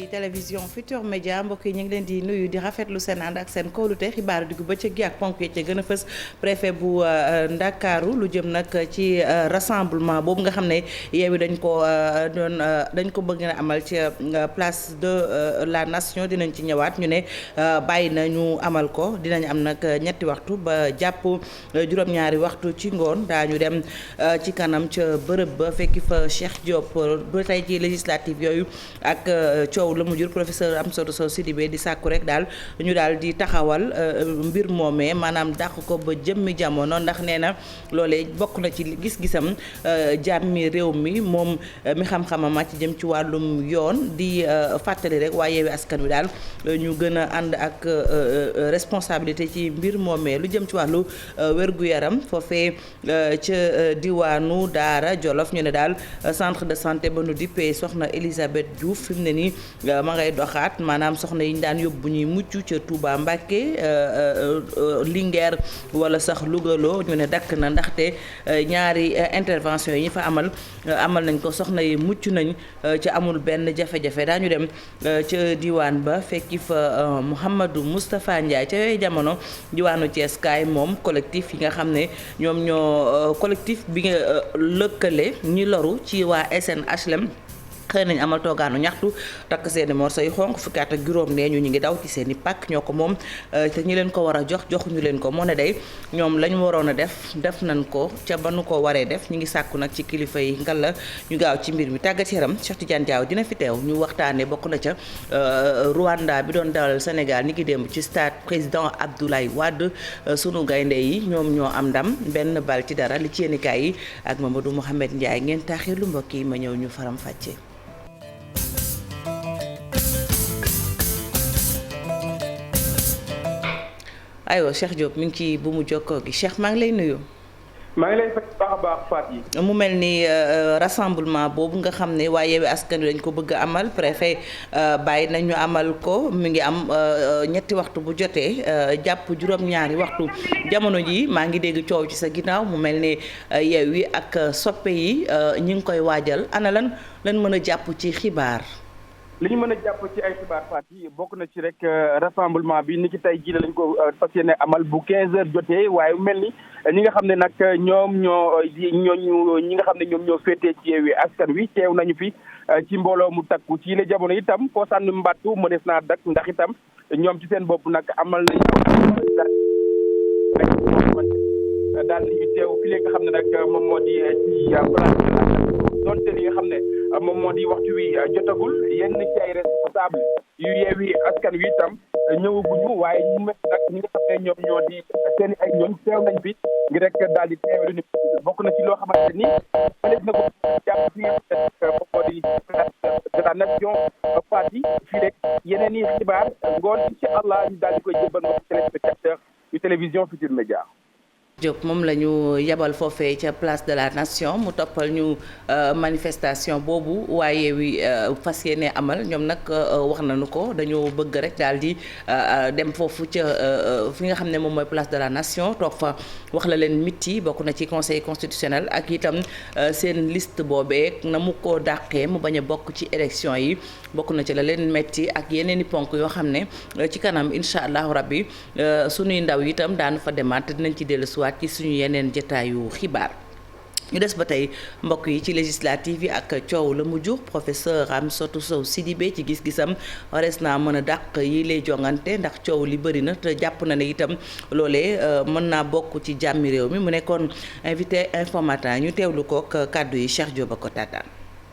ci télévision Futurs Médias mbokk yi ñu ngi leen di nuyu di rafetlu seen ànd ak seen kóolute xibaaru diggu bëccëg gi ak ponk yi ca gën a fës préfet bu Ndakaaru lu jëm nag ci rassemblement boobu nga xam ne Yewwi dañ ko bëgg na amal ci place de la nation dinañ ci ñëwaat ñu ne bàyyi na ñu amal ko dinañ am nag ñetti waxtu ba jàpp juróom-ñaari waxtu ci ngoon daañu dem ci kanam ca bërëb ba fekki fa Cheikh Diop ba tey ci législative yooyu ak coow la mu jur professeur Amsatou Sow Sidibé di sàkku rek daal ñu daal di taxawal mbir moomee maanaam dàq ko ba jëmmi jamono ndax nee na loolee bokk na ci gis-gisam jàmmi réew mi moom mi xam-xama màcc jëm ci wàllum yoon di fàttali rek waa Yewwi Askan Wi daal ñu gën a ànd ak responsabilité ci mbir moomee lu jëm ci wàllu wér-gu-yaram foofee ca diwaanu Daara Jolof ñu ne daal centre de santé ba nu dippee soxna Elisabeth Diouf fi mu ne nii ma ngay doxaat maanaam soxna yi ñu daan yóbbu ñuy mucc ca Touba Mbacké Linguère wala sax Lougaloo ñu ne dakk na ndaxte ñaari intervention yi ñu fa amal nañ ko soxna yi mucc nañ ca amul benn jafe-jafe daañu dem ca diwaan ba fekki fa Mouhamadou Moustapha Ndiaye ca yooyu jamono diwaanu Thiès kaay moom collectif yi nga xam ne ñoom ñoo collectif bi nga lëkkale ñi loru ci waa SNHLM xëy nañ amal toogaanu ñaxtu takk seeni morso yu xonq fukki at ak juróom nee ñu ngi daw ci seeni pàkk ñoo ko moom te ñi leen ko war a joxuñu leen ko moo ne day ñoom la ñu waroon a def nañ ko ca ba nu ko waree def ñu ngi sàkku nag ci kilifa yi ngal la ñu gaaw ci mbir mi tàggat yaram Cheikh Tidiane Diaw dina fi teew ñu waxtaanee bokk na ca Rwanda bi doon dalal Sénégal ni ki démb ci stade président Abdoulaye Wade sunu gaynde yi ñoom ñoo am ndam benn bal ci dara li ci yéenikaay yi ak Mamadou Mouhamed Ndiaye ngeen taaxee lu mbokk yi ma ñëw ñu faram fàccee. aywa Cheikh Diop mi ngi ci bu mu jokkoo gi Cheikh maa ngi lay nuyu. maa ngi lay fay baax a baax Fatou yi. mu mel ni rassemblement boobu nga xam ne waa Yewwi Askan Wi dañ ko bëgg a amal préfet bàyyi nañu amal ko mi ngi am ñetti waxtu bu jotee jàpp juróom-ñaari waxtu jamono ji maa ngi dégg coow ci sa ginnaaw mu mel ni Yewwi ak soppe yi ñi ngi koy waajal ana lan mën a jàpp ci xibaar. li ñu mën a jàpp ci ay xibaar Fatou yi bokk na ci rek rassemblement bi ni ki tey jii lañ ko fas yéene amal bu 15h jotee waaye mel ni ñi nga xam ne nag ñi nga xam ne ñoom ñoo féetee ci Yewwi Askan Wi teew nañu fi ci mbooloo mu takku ci la jamono itam foo sànni mbattu mënees naa dak ndax itam ñoom ci seen bopp nag amal nañ daal di ñu teew fi li nga xam ne nag moom moo di ci place donte li nga xam ne moom moo di waxtu wi jotagul yenn ci ay responsable yu Yewwi Askan Wi itam ñëwaguñu waaye ñu mel nag ñi nga xam ne ñoom ñoo di seen ay ñooñ teew nañ fi ngir rek daal di teew lu ni bokk na ci loo xamante ni mënees na ko jàpp fi nga xam ne moom moo di de la nation parti fii rek yeneen i xibaar ngoon incha allah ñu daal di koy jëbal mbokk téléspectateur yu télévision Futurs Médias. Diop moom la ñu yebal foofee ca place de la nation mu toppal ñu manifestation boobu waaye wi fas yéene amal ñoom nag wax nañu ko dañoo bëgg rek daal di dem foofu ca fi nga xam ne moom mooy place de la nation toog fa wax la leen mitti bokk na ci conseil constitutionnel ak itam seen liste boobee na mu ko dàqee mu bañ a bokk ci élection yi bokk na ci la leen metti ak yeneen i ponk yoo xam ne ci kanam incha allahu rabbi sunuy ndaw itam daanu fa demaat dinañ ci dellusiwaat ci suñu yeneen jotaayu xibaar ñu des ba tey mbokk yi ci législative yi ak coow la mu jur professeur Amsatou Sow Sidibé ci gis-gisam warees naa mën a dàq yi lay jongante ndax coow li bëri na te jàpp na ne itam loolee mën naa bokk ci jàmmi réew mi mu nekkoon invité informateur ñu teewlu kook kàddu yi Cheikh Diop ko taataan.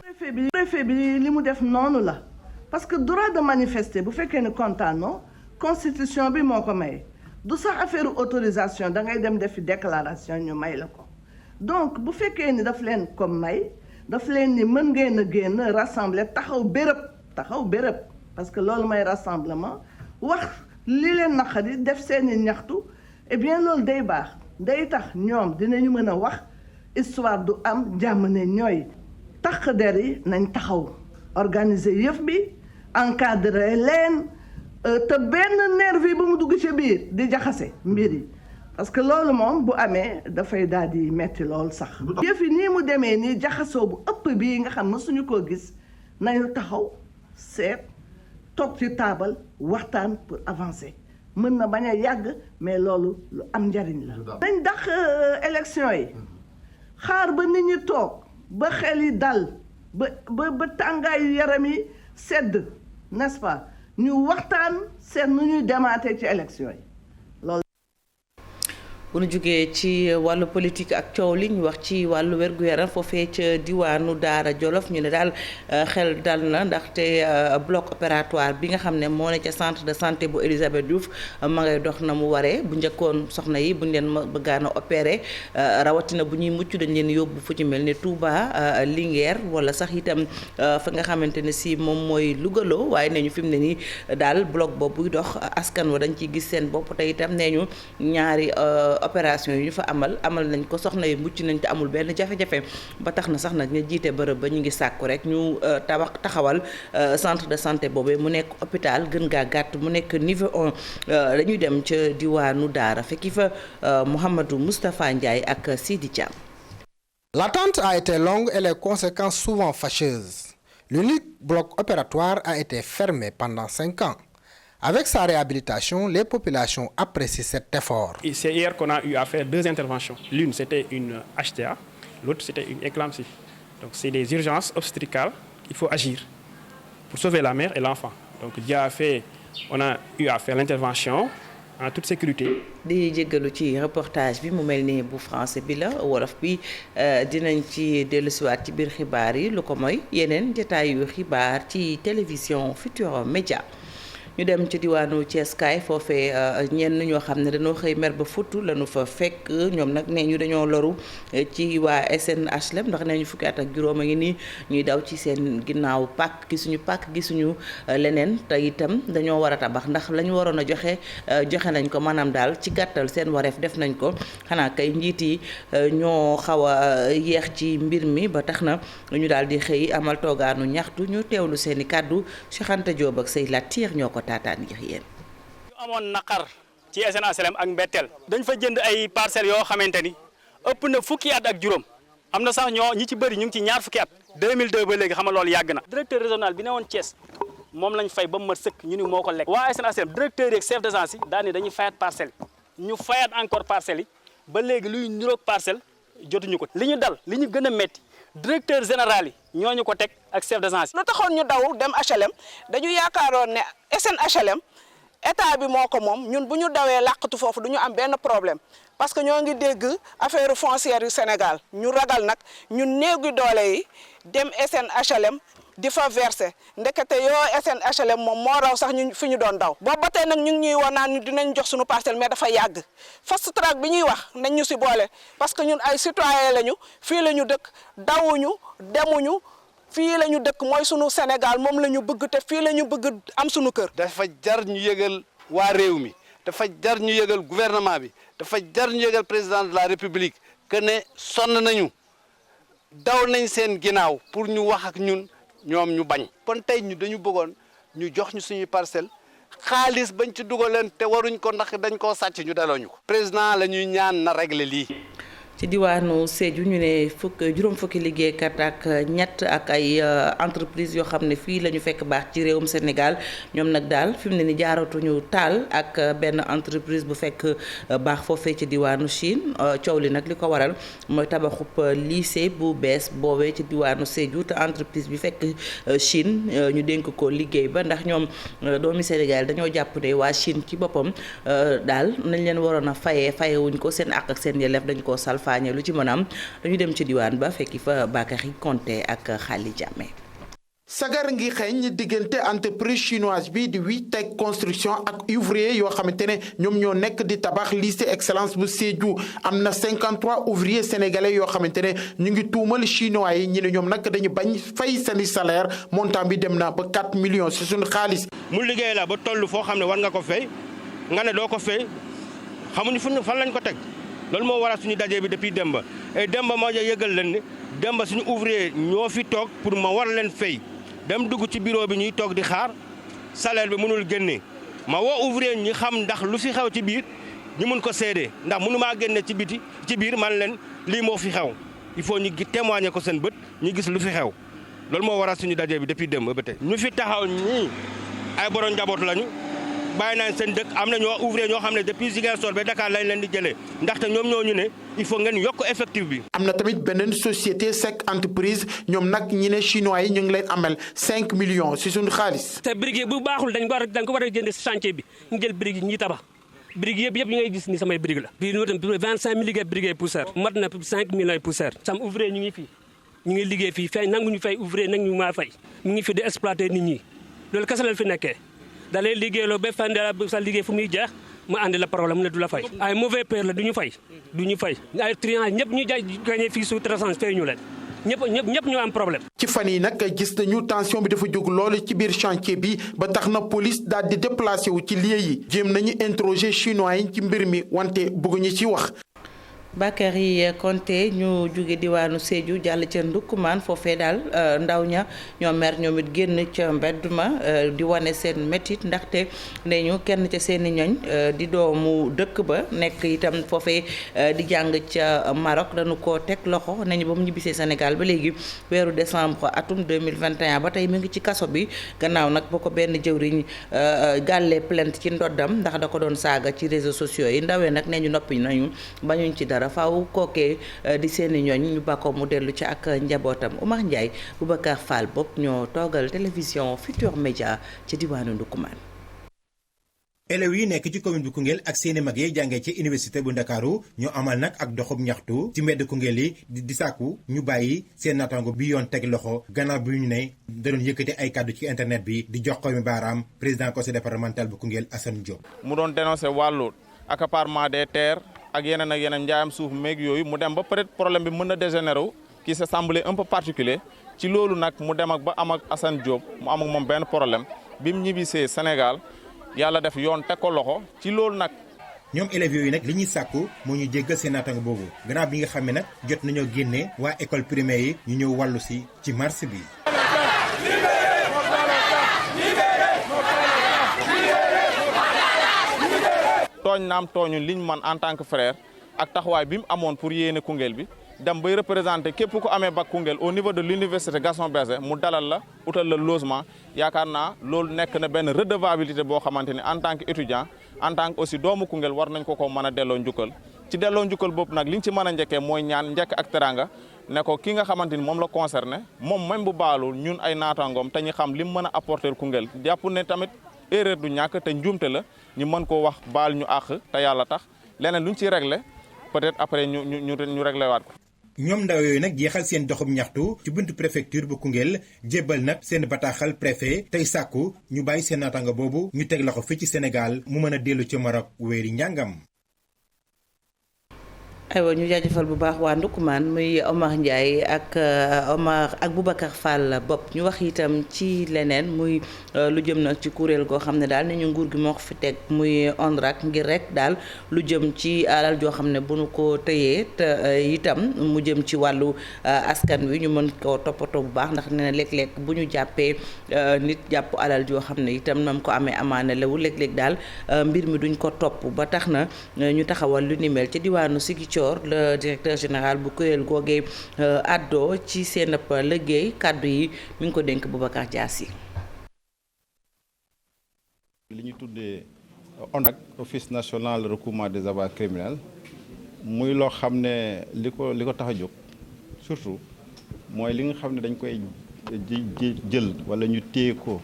préfet bi li mu def noonu la parce que droit de manifester bu fekkee ne kontaanoo constitution bi moo ko may. du sax affaire autorisation da ngay dem defi déclaration ñu may la ko donc bu fekkee ni daf leen ko may daf leen ni mën ngeen a génn rassembler taxaw béréb parce que loolu may rassemblement wax li leen naqari def seeni ñaxtu eh bien loolu day baax day tax ñoom dinañu mën a wax histoire du am jàmm ne ñooy takk der yi nañ taxaw organiser yëf bi encadrer leen te benn nervi ba mu dugg ci biir di jaxase mbir yi parce que loolu moom bu amee dafay daal di metti lool sax. yëf yi nii mu demee nii jaxasoo bu ëpp bii nga xam ne suñu koo gis nañu taxaw seet toog ci taabal waxtaan pour avancer mën na bañ a yàgg mais loolu lu am njariñ la. dañ dàq élection yi xaar ba nit ñi toog ba xel yi dal ba tàngaayu yaram yi sedd n'est-ce pas ñu waxtaan seet nu ñuy demaatee ci élection yi loolu. bu ñu jógee ci wàllu politique ak coow li ñu wax ci wàllu wér-gu-yaram foofee ca diwaanu Daara Jolof ñu ne daal xel dal na ndaxte bloc opératoire bi nga xam ne moo ne ca centre de santé bu Elisabeth Diouf ma ngay dox na mu waree bu njëkkoon soxna yi buñ leen bëggaan a opéré rawatina bu ñuy mucc dañ leen yóbbu fu ci mel ni Touba Linguère wala sax itam fa nga xamante ne si moom mooy Lougaloo waaye nee ñu fi mu ne nii daal bloc boobu buy dox askan wa dañ ciy gis seen bopp te itam nee ñu ñaari opération yi ñu fa amal nañ ko soxna yi mucc nañ te amul benn jafe-jafe ba tax na sax nag ñu jiite bërëb ba ñu ngi sàkku rek ñu taxawal centre de santé boobee mu nekk hôpital gën gaa gàtt mu nekk niveau 1 dañuy dem ca diwaanu Daara fekki fa Mouhamadou Moustapha Ndiaye ak Sidi Thiam. L'attente a été longue et les conséquences souvent fâcheuses. L'unique bloc opératoire a été fermé pendant 5 ans. Avec sa réhabilitation, les populations apprécient cet effort. C'est hier qu'on a eu à faire 2 interventions. L'une, c'était une HTA, l'autre, c'était une éclampsie. Donc, c'est des urgences obstétricales qu'il faut agir pour sauver la mère et l'enfant. Donc, on a eu à faire l'intervention en toute sécurité. di jéggalu ci reportage bi mu mel ni bu français bi la wolof bi dinañ ci dellusiwaat ci biir xibaar yi lu ko mooy yeneen jotaayu xibaar ci télévision Futurs Médias. ñu dem ci diwaanu Thiès kaay foofee ñenn ñoo xam ne dañoo xëy mer ba futu lañu fa fekk ñoom nag nee ñu dañoo loru ci waa SNHLM ndax nee ñu fukki at ak juróom a ngi nii ñuy daw ci seen ginnaaw pàkk gisuñu leneen te itam dañoo war a tabax ndax la ñu waroon a joxe nañ ko maanaam daal ci gàttal seen wareef def nañ ko xanaa kay njiit yi ñoo xaw a yeex ci mbir mi ba tax na ñu daal di xëy amal toogaanu ñaxtu ñu teewlu seeni kàddu Cheikh Anta Diop ak Sey Latir ñoo ko taataan ngir yéen. ñu amoon naqar ci SNHLM ak Mbetteel dañ fa jënd ay parcelles yoo xamante ni ëpp na fukki at ak juróom am na sax ñi ci bëri ñu ngi ci ñaar fukki at 2002 ba léegi xam nga loolu yàgg na. directeur régional bi ne woon Thiès moom lañ fay ba mu mat sëkk ñu ni moo ko lekk. waa SNHLM directeur yeeg chef d'agence yi daal ni dañuy fayat parcelles yi ñu fayat encore parcelles yi ba léegi luy niroog parcelle jotuñu ko. li ñu dal li ñu gën a metti directeur général yi ñooñu ko teg ak chef d'agence yi. lu taxoon ñu daw dem HLM dañu yaakaaroon ne SNHLM état bi moo ko moom ñun bu ñu dawee làqatu foofu du ñu am benn problème parce que ñoo ngi dégg affaire foncière yu Sénégal ñu ragal nag ñun néegu doole yi dem SNHLM di fa verser ndekete yoo SNHLM moom moo raw sax ñu fi ñu doon daw. boobu ba tey nag ñu ngi ñuy wax naan dinañ jox suñu parcelle mais dafa yàgg fast track bi ñuy wax nañ ñu si boole parce que ñun ay citoyen lañu fii la ñu dëkk dawuñu demuñu. fii la ñu dëkk mooy sunu Sénégal moom la ñu bëgg te fii la ñu bëgg am sunu kër. dafa jar ñu yëgal waa réew mi dafa jar ñu yëgal gouvernement bi dafa jar ñu yëgal président de la république que ne sonn nañu daw nañ seen ginnaaw pour ñu wax ak ñun ñoom ñu bañ. kon tey ñu dañu bëggoon ñu jox ñu suñuy parcelle xaalis bañ ci dugaleen te waruñ ko ndax dañ koo sàcc ñu daloo ñu ko. président la ñuy ñaan na régler lii. ci diwaanu Sédhiou ñu ne juróom fukki liggéeykat ak ñett ak ay entreprise yoo xam ne fii la ñu fekk baax ci réewum Sénégal ñoom nag daal fi mu ne ni jaaratuñu taal ak benn entreprise bu fekk baax foofee ci diwaanu Chine coow li nag li ko waral mooy tabaxub lycée bu bees boobee ci diwaanu Sédhiou te entreprise bi fekk Chine ñu dénk ko liggéey ba ndax ñoom doomi Sénégal dañoo jàpp ne waa Chine ci boppam daal nañ leen waroon a fayewuñ ko seen àq ak seen yelleef dañ koo salfaañe lu ci mën a am dañu dem ci diwaan ba fekki fa Bakary Konté ak Khali Diamé. sagar ngi xeeñ diggante entreprise chinoise bi di Witech construction ak ouvrier yoo xamante ne ñoom ñoo nekk di tabax lycée excellence bu Sédhiou am na 53 ouvriers sénégalais yoo xamante ne ñu ngi tuumal chinois yi ñi ne ñoom nag dañu bañ fay seeni salaire montant bi dem na ba 4 millions ci suñu xaalis. mu liggéey la ba toll foo xam ne war nga ko fay nga ne doo ko fay xamuñu fan lañ ko teg. loolu moo waral suñu daje bi depuis Demba et Demba moo yëgal leen ne Demba suñu ouvrier ñoo fi toog pour ma war leen fay dem dugg ci bureau bi ñuy toog di xaar salaire bi mënul génne ma woo ouvrier ñi xam ndax lu fi xew ci biir ñu mun ko seede ndax mënu maa génne ci biir man leen lii moo fi xew il faut ñu témoigner ko seen bët ñu gis lu fi xew loolu moo waral suñu daje bi depuis Demba ba tey ñu fi taxaw ñii ay borom njaboot lañu bàyyi naan seen dëkk am na ñoo ouvrier ñoo xam ne depuis Ziguinchor ba Dakar lañ leen di jëlee ndaxte ñoom ñoo ñu ne il faut ngeen yokk effectif bi. am na tamit beneen société Seck entreprise ñoom nag ñi ne chinois yi ñu ngi leen amel 5 millions si suñu xaalis. te brique bu baaxul dañ ko war a jënd si chantier bi ñu jël brique yi ñuy tabax brique yëpp yi ngay gis ni samay brique la. bii ñu tam 25 000 liggéey brique poussière mat na 5 millions poussière. sam ouvrier ñu ngi fii ñu ngi liggéey fii fay nanguñu fay ouvrier nanguñu maa fay ñu ngi fi di exploiter nit ñi loolu kese la fi nekkee da lay liggéeyloo ba fan sa liggéey fu muy jeex mu andi la problème mu ne du la fay. ay mauvais père la du ñu fay ay triant ñëpp ñu jaay gagné fii sous-traitance fay ñu leen ñëpp ñu am problème. ci fan yi nag gis nañu tension bi dafa jóg loolu ci biir chantier bi ba tax na police daal di déplacé wu ci lieu yi jéem nañu interroger chinois yi ci mbir mi wante bëgguñu ci wax. Bakary Konté ñu jóge diwaanu Sédhiou jàll ca Ndoukoumane foofee daal ndaw ña ñoo mer ñoom it génn ca mbedd ma di wane seen métit ndaxte ne ñu kenn ca seeni ñoñ di doomu dëkk ba nekk itam foofee di jàng ca Maroc dañu ko teg loxo nañu ba mu ñibbisee Sénégal ba léegi weeru décembre atum 2021 ba tey mu ngi ci kaso bi gannaaw nag boo ko benn jëwriñ gàllee plainte ci ndoddam ndax da ko doon saaga ci réseaux sociaux yi ndawee nag nee ñu noppi nañu bañuñ ci dara faaw kookee di seeni ñooñ ñu bàkkoo mu dellu ci ak njabootam Oumar Ndiaye Boubacar Fall bopp ñoo toogal télévision Futur Média ci diwaanu Ndoukoumane. élèves yi nekk ci commune bu Koungheul ak seeni mag yi jàngee ci université bu Ndakaaru ñoo amal nag ak doxub ñaxtu ci mbedd Koungheul yi di sàkku ñu bàyyi seen naataango bi yoon teg loxo gannaaw bi ñu ne da doon yëkkati ay kàddu ci internet bi di jox ko mi baaraam président conseil départemental bu Koungheul Assane Diop. mu doon dénoncer wàllu accaparement des terres ak yeneen njaayam suuf meeg yooyu mu dem ba peut-être problème bi mën na dégénérer wu qui s'est semblé un peu particulier ci loolu nag mu dem ak ba am ak Assane Diop mu am ak moom benn problème bi mu ñibbisee Sénégal yàlla def yoon teg ko loxo ci loolu nag. ñoom élèves yooyu nag li ñuy sàkku moo ñu jéggal seen naataango boobu gannaaw bi nga xam ne nag jot nañoo génne waa école primaire yi ñu ñëw wàllu si ci marché bi. tooñ naam tooñu liñ man en tant que frère ak taxawaay bi mu amoon pour yéene Koungheul bi dem bay représenté képp ku amee bac Koungheul au niveau de l'université Gaston Berger mu dalal la utal la logement yaakaar naa loolu nekk na benn redevabilité boo xamante ni en tant que étudiant en tant que aussi doomu Koungheul war nañ ko mën a delloo njukkal ci delloo njukkal boobu nag liñ ci mën a njëkkee mooy ñaan njëkk ak teranga ne ko ki nga xamante ni moom la concerné moom même bu baalul ñun ay naataangoom te ñu xam li mu mën a apporter Koungheul jàpp ne tamit erreur du ñàkk te njuumte la ñu mën koo wax baal ñu àq te yàlla tax leneen luñ ciy réglé peut-être après ñu réglé waat ko. ñoom ndaw yooyu nag jeexal seen doxub ñaxtu ci buntu préfecture bu Koungheul jébbal nag seen bataaxal préfet tey sàkku ñu bàyyi seen naataango boobu ñu teg loxo fii ci Sénégal mu mën a dellu ci Maroc wéeri njàngam. aywa ñu jaajëfal bu baax waa Ndoukoumane muy Omar Ndiaye ak Boubacar Fall bopp ñu wax itam ci leneen muy lu jëm nag ci kuréel goo xam ne daal ni ñu nguur gi moo ko fi teg muy ONRAC ngir rek daal lu jëm ci alal joo xam ne bu nu ko tëyee te itam mu jëm ci wàllu askan wi ñu mën koo toppatoo bu baax ndax nee na léeg-léeg bu ñu jàppee nit jàpp alal joo xam ne itam nam ko amee amaana lewu léeg-léeg daal mbir mi duñ ko topp ba tax na ñu taxawal lu ni mel ci diwaanu Ziguinchor le directeur général bu kuréel googee àddoo ci seen liggéey kàddu yi mi ngi ko dénk Boubacar Diassi. li ñu tuddee ONRAC office national de recouvrement des avoirs criminels muy loo xam ne li ko tax a jóg surtout mooy li nga xam ne dañ koy jël wala ñu téye ko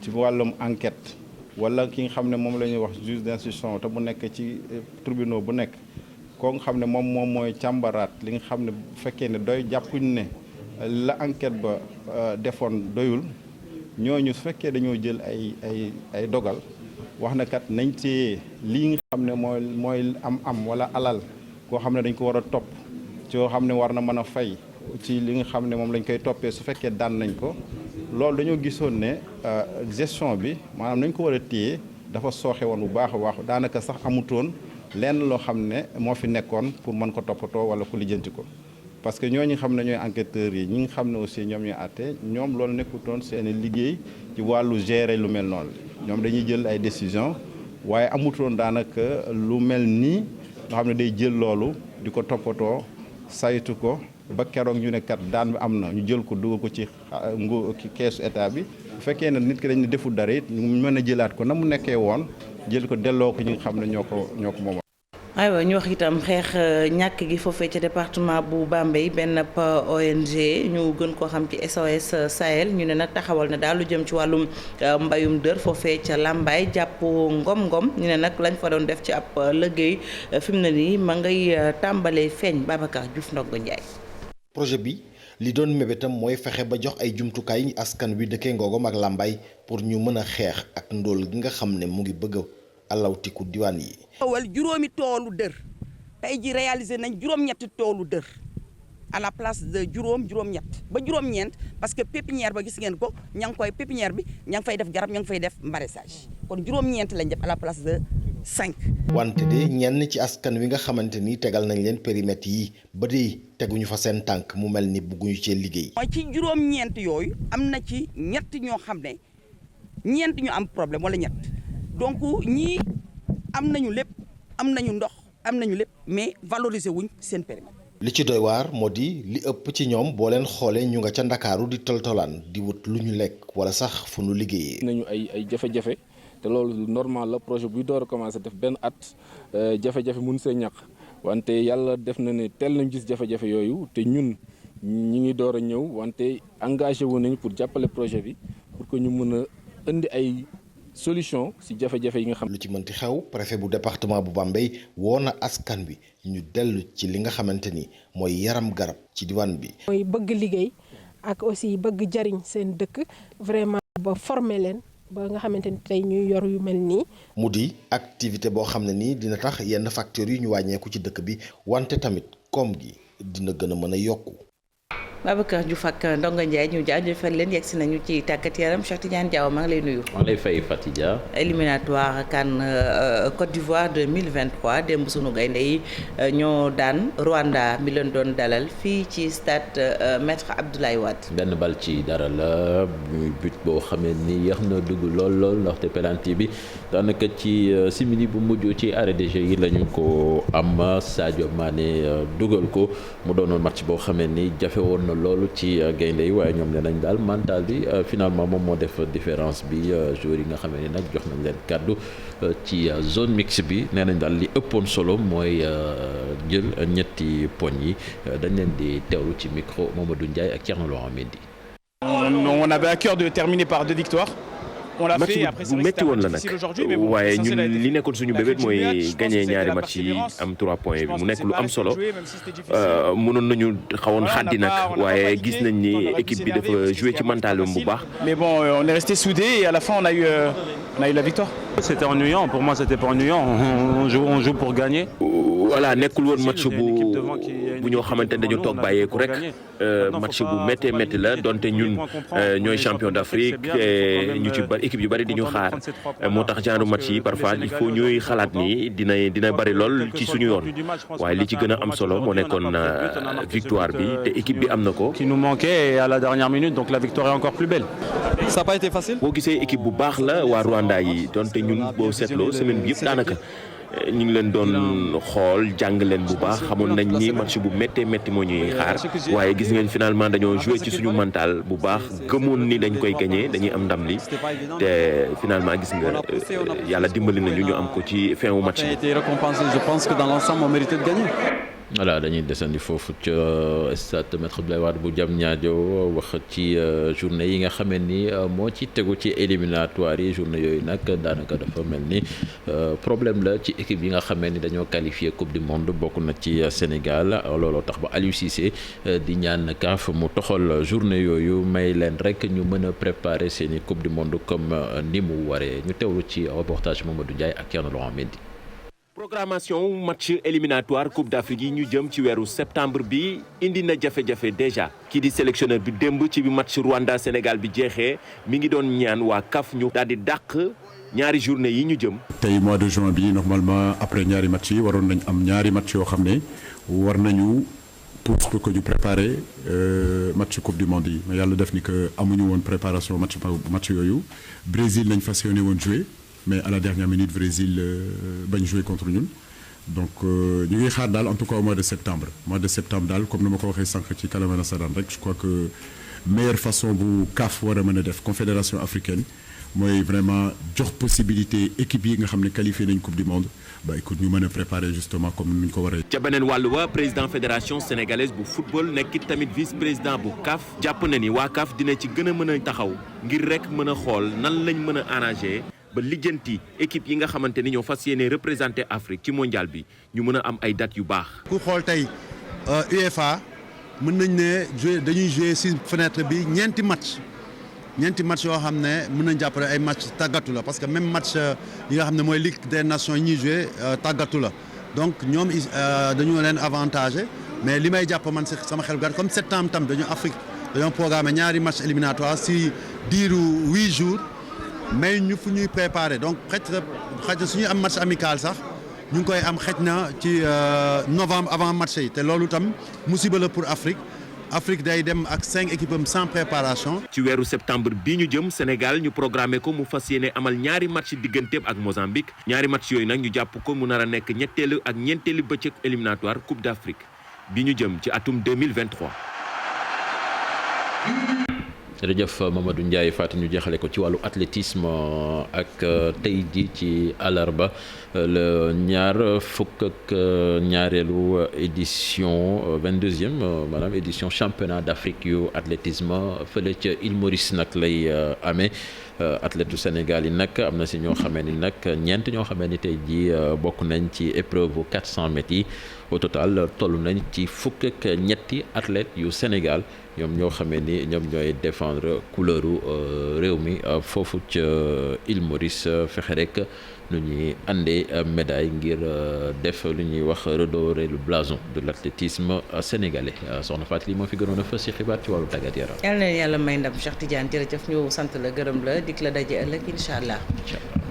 ci wàllum enquête wala ki nga xam ne moom la ñuy wax juge d'instruction te mu nekk ci tribunal bu nekk. koo nga xam ne moom mooy càmbaraat li nga xam ne bu fekkee ne doy jàppuñ ne la enquête ba defoon doyul ñooñu su fekkee dañoo jël ay dogal wax na kat nañ ci lii nga xam ne mooy am wala alal koo xam ne dañ ko war a topp ci yoo xam ne war na mën a fay ci li nga xam ne moom lañ koy toppee su fekkee daan nañ ko loolu dañoo gisoon ne gestion bi maanaam nañ ko war a téye dafa sooxe woon bu baax a baax daanaka sax amutoon lenn loo xam ne moo fi nekkoon pour mën ko toppatoo wala ku lijjanti ko parce que ñooñu xam ne ñooy enquêteurs yi ñi nga xam ne aussi ñoom ñooy àtte ñoom loolu nekkutoon seen liggéey ci wàllu gérer lu mel noonu ñoom dañuy jël ay décisions waaye amutoon daanaka lu mel nii nga xam ne day jël loolu di ko toppatoo saytu ko ba keroog ñu ne kat daan bi am na ñu jël ko dugal ko ci keesu état bi bu fekkee ne nit ki dañ ne deful dara it ñu mën a jëlaat ko na mu nekkee woon jël ko delloo ko ñi nga xam ne ñoo ko moom. aywa ñu wax itam xeex ñàkk gi foofee ca département bu Bambey benn ONG ñu gën koo xam ci SOS Sahel ñu ne nag taxawal na daal lu jëm ci wàllum mbayum dër foofee ca Lambaye jàpp ngom-ngom ñu ne nag lañ fa doon def ci ab liggéey fi mu ne nii ma ngay tàmbalee feeñ. Babacar Diouf Ndongo Ndiaye. projet bi li doon mébétam mooy fexe ba jox ay jumtukaay askan wi dëkkee Ngogom ak Lambaye pour ñu mën a xeex ak ndóol gi nga xam ne mu ngi bëgg alawtiku diwaan yi. wal juróomi toolu dër tey ji réalisé nañ juróom-ñetti toolu dër à la place de juróom-ñett ba juróom-ñeent parce que pépinière ba gis ngeen ko ña ngi koy pépinière bi ña ngi fay def garab ña ngi fay def maraîchage kon juróom-ñeent lañ def à la place de 5. wante de ñenn ci askan wi nga xamante ni tegal nañ leen périmètre yi ba de teguñu fa seen tànk mu mel ni bugguñu cee liggéey. mooy ci juróom-ñeent yooyu am na ci ñett ñoo xam ne ñeent ñu am problème wala ñett. donc ñii am nañu lépp am nañu ndox am nañu lépp mais valoriser wuñ seen périmètre. li ci doy waar moo di li ëpp ci ñoom boo leen xoolee ñu nga ca Ndakaaru di toltolaan di wut lu ñu lekk wala sax fu nu liggéeyee. nañu ay jafe-jafe te loolu normal la projet buy door a commencé def benn at jafe-jafe mun see ñàkk wante yàlla def na ne teel nañ gis jafe-jafe yooyu te ñun ñi ngi door a ñëw wante engagé wu nañ pour jàppale projet bi pour que ñu mën a indi ay. solution ci jafe-jafe yi nga xam. lu ci mënti xew préfet bu département bu Bambey woo na askan bi ñu dellu ci li nga xamante ni mooy yaram garab ci diwaan bi. mooy bëgg liggéey ak aussi bëgg jariñ seen dëkk vraiment ba former leen ba nga xamante ni tey ñuy yor yu mel nii. mu di activité boo xam ne nii dina tax yenn facteurs yi ñu wàññeeku ci dëkk bi wante tamit koom gi dina gën a mën a yokku. Babacar Diouf ak Ndongo Ndiaye ñu jaajëfal leen yegsi nañu ci tàggat yaram Cheikh Tidiane Diaw maa ngi lay nuyu. maa ngi lay fay Fatidia. éliminatoire CAN Côte d'Ivoire 2023 démb sunu gaynde yi ñoo daan Rwanda mi leen doon dalal fii ci stade Maître Abdoulaye Wade. benn bal ci dara la muy but boo xamee ni yéex na dugg lool ndaxte penalty bi daanaka ci simili bu mujj ci arrêt de jeu yi lañu ko am Sadio Mané dugal ko mu doonoon match boo xamee ni jafe woon loolu ci gaynde yi waaye ñoom ne nañ daal mental bi finalement moom moo def différence bi joueurs yi nga xam ne nag jox nañ leen kàddu ci zone mixte bi nee nañ daal li ëppoon solo mooy jël ñetti poñ yi dañ leen di teewlu ci micro Mamadou Ndiaye ak Thierno Laurent Mendy. On avait à cœur de terminer par 2 victoires. match bu métti woon la nag waaye ñun li nekkoon suñu bébét mooy gagné ñaari match yi am 3 points bi mu nekk lu am solo mënoon nañu xawoon xaddi nag waaye gis nañ ni équipe bi dafa joué ci mental bu baax. Mais bon, on est resté soudés et à la fin on a eu la victoire. C'était ennuyant, pour moi c'était pas ennuyant, on joue pour gagner. Voilà, nekkul woon match bu ñoo xamante ne dañu toog bàyyeeku rek match bu métti la donte ñun ñooy champion d'Afrique ñu ci bari équipe yu bari di ñu xaar moo tax genre match yi parfois il faut ñuy xalaat ni dina bari lool ci suñu yoon waaye li ci gën a am solo moo nekkoon victoire bi te équipe bi am na ko. Qui nous manquait et à la dernière minute, donc la victoire est encore plus belle. Ça n'a pas été facile. boo gisee équipe bu baax la waa Rwanda yi donte ñun boo seetloo semaine bi yëpp daanaka. ñu ngi leen doon xool jàng leen bu baax xamoon nañ ni match bu méttee métti moo ñuy xaar waaye gis ngeen finalement dañoo joué ci suñu mental bu baax gëmoon ni dañ koy gagné dañuy am ndam li te finalement gis nga yàlla dimbali nañu ñu am ko ci fin wu match bi. été récompensé, je pense que dans l'ensemble on méritait de gagner. voilà dañuy desandi foofu ca stade Maître Abdoulaye Wade bu Diamniadio wax ci journée yi nga xamee ni moo ci tegu ci éliminatoire yi journée yooyu nag daanaka dafa mel ni problème la ci équipe yi nga xamee ni dañoo qualifié coupe du monde bokk na ci Sénégal looloo tax ba Aliou Cissé di ñaan CAF mu toxal journée yooyu may leen rek ñu mën a préparer seeni coupe du monde comme ni mu waree ñu teewlu ci reportage Mamadou Ndiaye ak Thierno Laurent Mendy. Programmation match éliminatoire Coupe d'Afrique yi ñu jëm ci weeru septembre bi indi na jafe-jafe déjà kii di sélectionneur bi démb ci bi match Rwanda Sénégal bi jeexee mi ngi doon ñaan waa CAF ñu daal di dàq ñaari journée yi ñu jëm. tey mois de juin bi normalement après ñaari match yi waroon nañ am ñaari match yoo xam ne war nañu pour que ñu préparer match Coupe du Monde yi mais yàlla def ni que amuñu woon préparation match yooyu Brésil lañ fas yéene woon jouer. mais à la dernière minute Brésil bañ jouer contre ñun donc ñu ngi xaar daal en tout cas au mois de septembre daal comme ni ma ko waxee sànq ci kàllaama nasaraan rek je crois que meilleure façon bu CAF war a mën a def confédération africaine mooy vraiment jox possibilité équipe yi nga xam ne qualifié nañ coupe du monde ba écoute ñu mën a préparer justement comme ni ñu ko waree. ca beneen wàllu wa président fédération sénégalaise bu football nekkit tamit vice président bu CAF jàpp na ni waa CAF dina ci gën a mën a taxaw ngir rek mën a xool nan lañ mën a arranger ba lijjanti équipe yi nga xamante ni ñoo fas yéene représenter Afrique ci mondial bi ñu mën a am ay dates yu baax. ku xool tey UEFA mën nañ ne dañuy jouer ci fenêtre bi ñeenti match yoo xam ne mën nañ jàppale ay match tàggatu la parce que même match yi nga xam ne mooy Ligue des Nations yi ñuy jouer tàggatu la donc ñoom dañu leen avantagé mais li may jàpp man si sama xel gàtt comme septembre tam dañoo programmé ñaari match éliminatoire si diiru 8 jours mais ñu fu ñuy préparé donc xëj na suñuy am match amical sax ñu ngi koy am xëj na ci novembre avant match yi te loolu tam musiba la pour Afrique day dem ak 5 équipes am sans préparation. ci weeru septembre bii ñu jëm Sénégal ñu programmé ko mu fas yéene amal ñaari match digganteem ak Mozambique ñaari match yooyu nag ñu jàpp ko mu nar a nekk ñetteelu ak ñeenteelu bëccëg éliminatoire Coupe d'Afrique bi ñu jëm ci atum 2023. jërëjëf Mamadou Ndiaye Fatou ñu jeexale ko ci wàllu athlétisme ak tey ji ci àllarba le ñaar fukk ak ñaareelu édition 22e maanaam édition championnat d'Afrique yu athlétisme fële ca Île Maurice nag lay amee athlète Sénégal yi nag am na si ñoo xamee ni nag ñeent ñoo xamee ni tey ji bokk nañ ci épreuve 400 mètres yi au total toll nañ ci fukk ak ñetti athlètes yu Sénégal ñoom ñoo xamee ni ñoom ñooy défendre couleuru réew mi foofu ca Île Maurice fexe rek nu ñuy àndee médaille ngir def lu ñuy wax redorer le blason de l'athlétisme sénégalais soxna Fatou moo fi gënoon a fës ci xibaar ci wàllu tàggat yaram. yal na yàlla may ndam Cheikh Tidiane jërëjëf ñu sant la gërëm la dik la daje ëllëg incha allah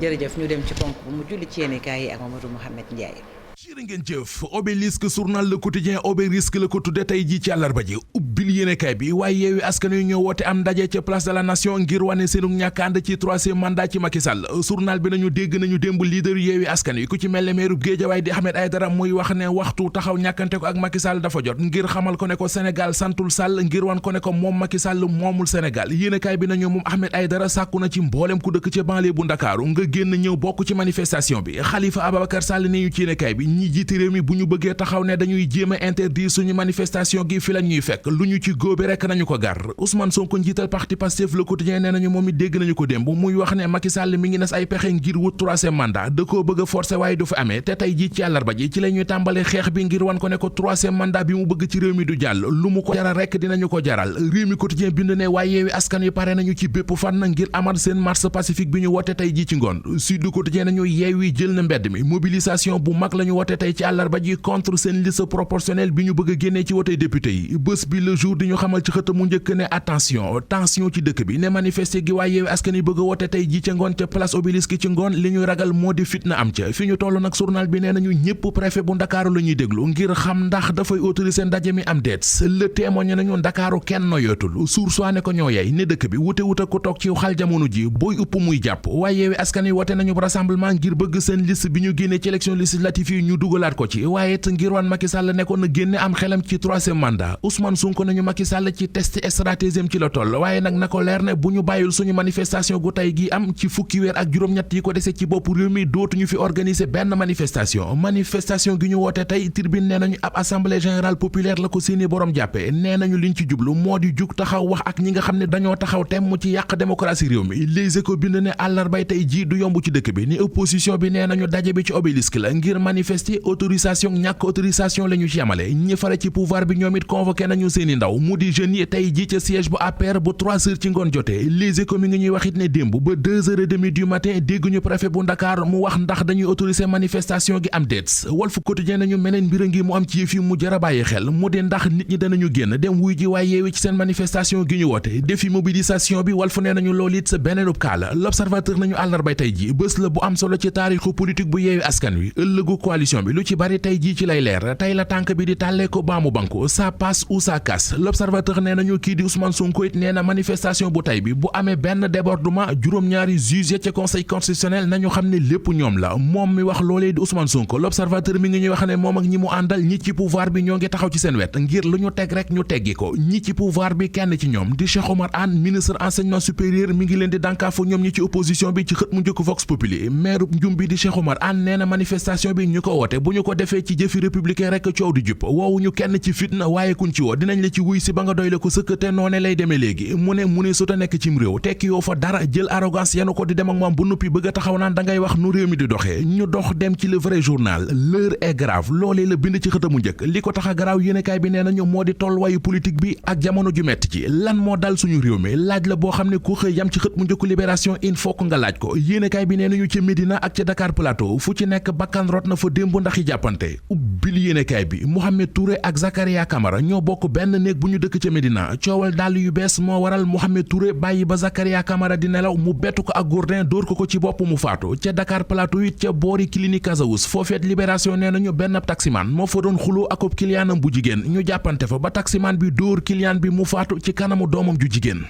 jërëjëf ñu dem ci ponk bu mu julli ci yéenekaay yi ak Mamadou Mouhamed Ndiaye. jërë ngeen jëf Obélisque journal Le Quotidien Obélisque la ko tudde tey jii ci àllarba ji ubbil yéenekaay bi waaye Yewwi Askan Wi ñoo woote am ndaje ca place de la nation ngir wane seenu ñàkk ànd ci troisième mandat ci Macky Sall journal bi nañu dégg nañu démb leader Yewwi Askan Wi ku ci mel ne maire Guédiawaye di Ahmed Aïdara muy wax ne waxtu taxaw ñàkkante ko ak Macky Sall dafa jot ngir xamal ko ne ko Sénégal santul Sall ngir wan ko ne ko moom Macky Sall moomul Sénégal yéenekaay bi nañu moom Ahmed Aïdara sàkku na ci mboolem ku dëkk ca banlieue bu Ndakaaru nga génn ñëw bokk ci manifestation bi Khalifa Ababacar Sall ne ñu ci yéenekaay bi ñi jiite réew mi bu ñu bëggee taxaw ne dañuy jéem a interdire suñu manifestation gi fi la ñuy fekk lu ñu ci góobe rek nañu ko gar Ousmane Sonko njiital parti Pastef Le Quotidien nee nañu moom it dégg nañu ko démb muy wax ne Macky Sall mi ngi nas ay pexe ngir wut troisième mandat da koo bëgg a forcer waaye du fa amee te tey ji ci àllarba ji ci la ñuy tàmbale xeex bi ngir wan ko ne ko troisième mandat bi mu bëgg ci réew mi du jàll lu mu ko jaral rek dinañu ko jaral réew mi Quotidien bind ne waaye Yewwi Askan Wi pare nañu ci bépp fànn ngir amal seen marche pacifique bi ñu wote tey ji ci ngoon Sud Quotidien nañu Yewwi jël na mbedd mi mobilisation bu mag la ñu wote tey ci àllarba ji contre seen liste proportionnelle bi ñu bëgg a génnee ci wote député yi bés bi le jour di ñu xamal ci xët mu njëkk ne attention tension ci dëkk bi ne manifester gi waaye Yewwi Askan Wi bëgg a wote tey ji ca ngoon ca place Obélisque ci ngoon li ñuy ragal moo di fitna am ca fi ñu toll nag journal bi nee nañu ñëpp préfet bu Ndakaaru la ñuy déglu ngir xam ndax dafay autoriser ndaje mi am déet le témoigne nañu Ndakaaru kenn noyootul Source A ne ko ñoo yey ne dëkk bi wute ko toog ci xal jamono ji booy upp muy jàpp waaye Yewwi Askan Wi wote nañu rassemblement ngir bëgg seen liste bi ñu génnee ci élection législative yi ñu dugalaat ko ci waaye it ngir wan Macky Sall nekkoon na génne am xelam ci troisième mandat Ousmane Sonko nañu Macky Sall ci test stratégie ci la toll waaye nag na ko leer ne bu ñu bàyyul suñu manifestation gu tey gi am ci fukki weer ak juróom-ñett yi ko dese ci bopp réew mi dootuñu fi organiser benn manifestation gi ñu woote tey Tribune nee nañu ab assemblée générale populaire la ko seeni borom jàppe nee nañu liñ ci jublu moo di jug taxaw wax ak ñi nga xam ne dañoo taxaw temm ci yàq démocratie réew mi Les Échos bind ne àllarbay tey ji du yomb ci dëkk bi ni opposition bi nee nañu daje bi ci Obélisque la ngir manifester autorisation ñàkk autorisation la ñu ci yamale ñi fare ci pouvoir bi ñoom it convoqué nañu seeni ndaw mu di jeunes yi tey ji ca siège bu APR bu 3 heures ci ngoon jotee Les Échos mi ngi ñuy wax it ne démb ba 2h30 du matin dégguñu préfet bu Dakar mu wax ndax dañuy autoriser manifestation gi am déet Walf Quotidien nañu meneen mbir a ngi mu am ci yëf yi mu jar a bàyyi xel mu di ndax nit ñi danañu génn dem wuy ji waaye Yewwi ci seen manifestation gi ñu woote défi mobilisation bi Walf nee nañu loolu it sa beneenub kaa la L'Observateur nañu àllarbay tey ji bés la bu am solo ci taarixu politique bu Yewwi Askan Wi ëllëgu coalition bi lu ci bari tey ji ci lay leer tey la tànk bi di tàllee ko baamu banku ça passe ou ça casse l'observateur nee nañu kii di Ousmane Sonko it nee na manifestation bu tey bi bu amee benn débordement juróom-ñaari juge ca conseil constitutionnel nañu xam ne lépp ñoom la moom mi wax loolee di Ousmane Sonko l'observateur mi ngi ñuy wax ne moom ak ñi mu àndal ñi ci pouvoir bi ñoo ngi taxaw ci seen wet ngir lu ñu teg rek ñu teggi ko ñi ci pouvoir bi kenn ci ñoom di Cheikh Oumar Anne ministre enseignement supérieur mi ngi leen di dànkaafu ñoom ñi ci opposition bi ci xët mu njëkk Vox Populi maire Ndioum bi di Cheikh Oumar Anne nee na manifestation bi ñu ko woote bu ñu ko defee ci jëfi républicain rek coow di jub woowuñu kenn ci fitna waaye kuñ ci woo dinañ la ci wuy si ba nga doy la ko sëkk te noone lay demee léegi mu ne suta nekk cim réew tekki yoo fa dara jël arrogance yenu ko di dem ak moom bu nuppi bëgg a taxaw naan da ngay wax nu réew mi di doxee ñu dox dem ci le vrai journal l'heure est grave loolee la bind ci xëtamu njëkk li ko tax a garaaw yéenekaay bi nee nañu moo di tolluwaayu politique bi ak jamono ju metti ci lan moo dal suñu réew mi laaj la boo xam ne ku xëy yam ci xët mu njëkku libération il faut que nga laaj ko yéenekaay bi nee nañu ca Médina ak ca Dakar Plateau fu ci nekk bakkan rot na fa démb ndax yi jàppante ubbil yéenekaay bi Mohamed Touré ak Zakaria Camara ñoo bokk benn néeg bu ñu dëkk ca Médina coowal dàll yu bees moo waral Mohamed Touré bàyyi ba Zakaria Camara di nelaw mu bettu ko ak gourdin dóor ko ci bopp mu faatu ca Dakar Plateau it ca boori clinique Casawus foofeet libération nee nañu benn taximan moo fa doon xuloo ak ab clientam bu jigéen ñu jàppante fa ba taximan bi dóor client bi mu faatu ci kanamu doomam ju jigéen.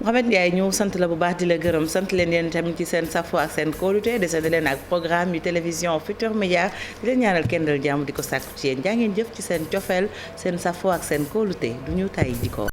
Mohamed Ndiaye ñu sant la bu baax di la gërëm sant leen yéen tamit ci seen safo ak seen kóolute desandi leen ak programme yu télévision Futurs Médias di leen ñaanal kenn dal jàmm di ko sàkku ci yéen jaa ngeen jëf ci seen cofeel seen safo ak seen kóolute du ñu tay di ko